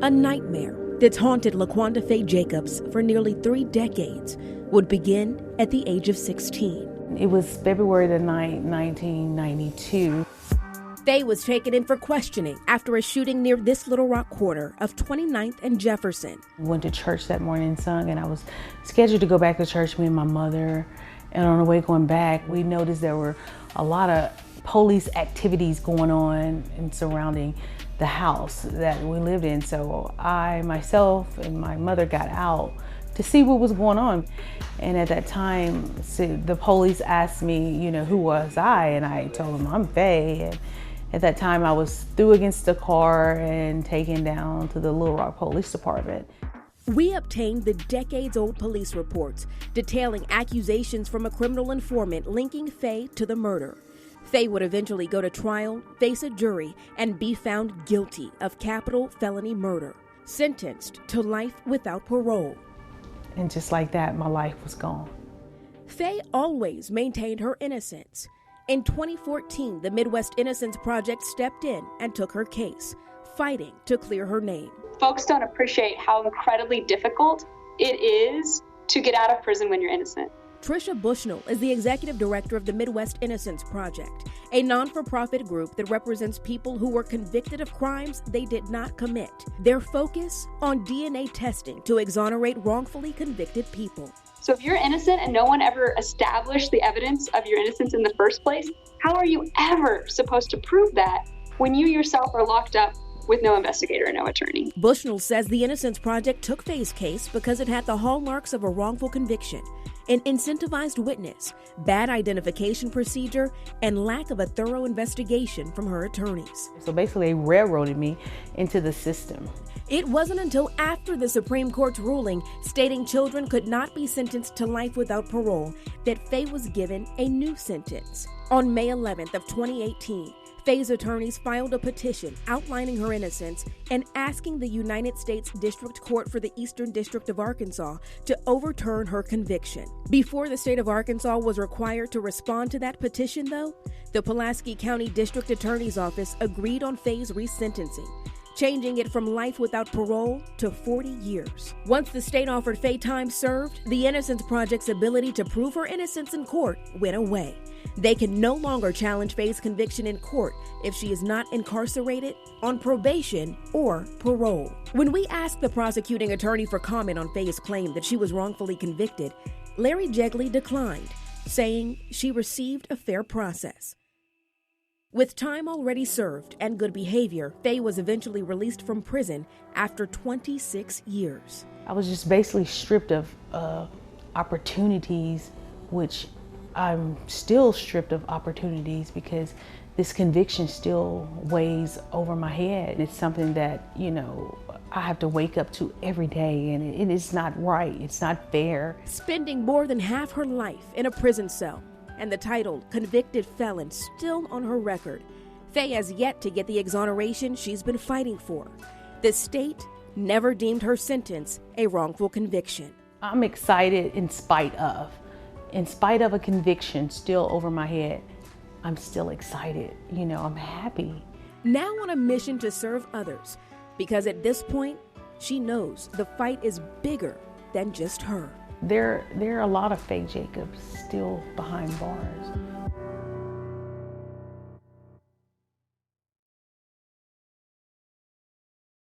A nightmare that's haunted LaQuanda Faye Jacobs for nearly 3 decades would begin at the age of 16. It was February the 9th, 1992. Faye was taken in for questioning after a shooting near this Little Rock corner of 29th and Jefferson. Went to church that morning and sung, and I was scheduled to go back to church, me and my mother. And on the way going back, we noticed there were a lot of police activities going on and surrounding the house that we lived in. So I, myself, and my mother got out to see what was going on. And at that time, the police asked me, who was I? And I told them, I'm Faye. And at that time, I was threw against the car and taken down to the Little Rock Police Department. We obtained the decades-old police reports detailing accusations from a criminal informant linking Faye to the murder. Faye would eventually go to trial, face a jury, and be found guilty of capital felony murder, sentenced to life without parole. And just like that, my life was gone. Faye always maintained her innocence. In 2014, the Midwest Innocence Project stepped in and took her case, fighting to clear her name. Folks don't appreciate how incredibly difficult it is to get out of prison when you're innocent. Tricia Bushnell is the executive director of the Midwest Innocence Project, a non-for-profit group that represents people who were convicted of crimes they did not commit. Their focus on DNA testing to exonerate wrongfully convicted people. So if you're innocent and no one ever established the evidence of your innocence in the first place, how are you ever supposed to prove that when you yourself are locked up with no investigator and no attorney? Bushnell says the Innocence Project took Faye's case because it had the hallmarks of a wrongful conviction, an incentivized witness, bad identification procedure, and lack of a thorough investigation from her attorneys. So basically, they railroaded me into the system. It wasn't until after the Supreme Court's ruling stating children could not be sentenced to life without parole that Faye was given a new sentence. On May 11th of 2018, Faye's attorneys filed a petition outlining her innocence and asking the United States District Court for the Eastern District of Arkansas to overturn her conviction. Before the state of Arkansas was required to respond to that petition, though, the Pulaski County District Attorney's Office agreed on Faye's resentencing, changing it from life without parole to 40 years. Once the state offered Faye time served, the Innocence Project's ability to prove her innocence in court went away. They can no longer challenge Faye's conviction in court if she is not incarcerated, on probation, or parole. When we asked the prosecuting attorney for comment on Faye's claim that she was wrongfully convicted, Larry Jegley declined, saying she received a fair process. With time already served and good behavior, Faye was eventually released from prison after 26 years. I was just basically stripped of opportunities, which I'm still stripped of opportunities because this conviction still weighs over my head. It's something that, I have to wake up to every day, and it is not right. It's not fair. Spending more than half her life in a prison cell, and the title convicted felon still on her record, Faye has yet to get the exoneration she's been fighting for. The state never deemed her sentence a wrongful conviction. I'm excited in spite of a conviction still over my head. I'm still excited. I'm happy. Now on a mission to serve others, because at this point, she knows the fight is bigger than just her. There are a lot of Faye Jacobs still behind bars.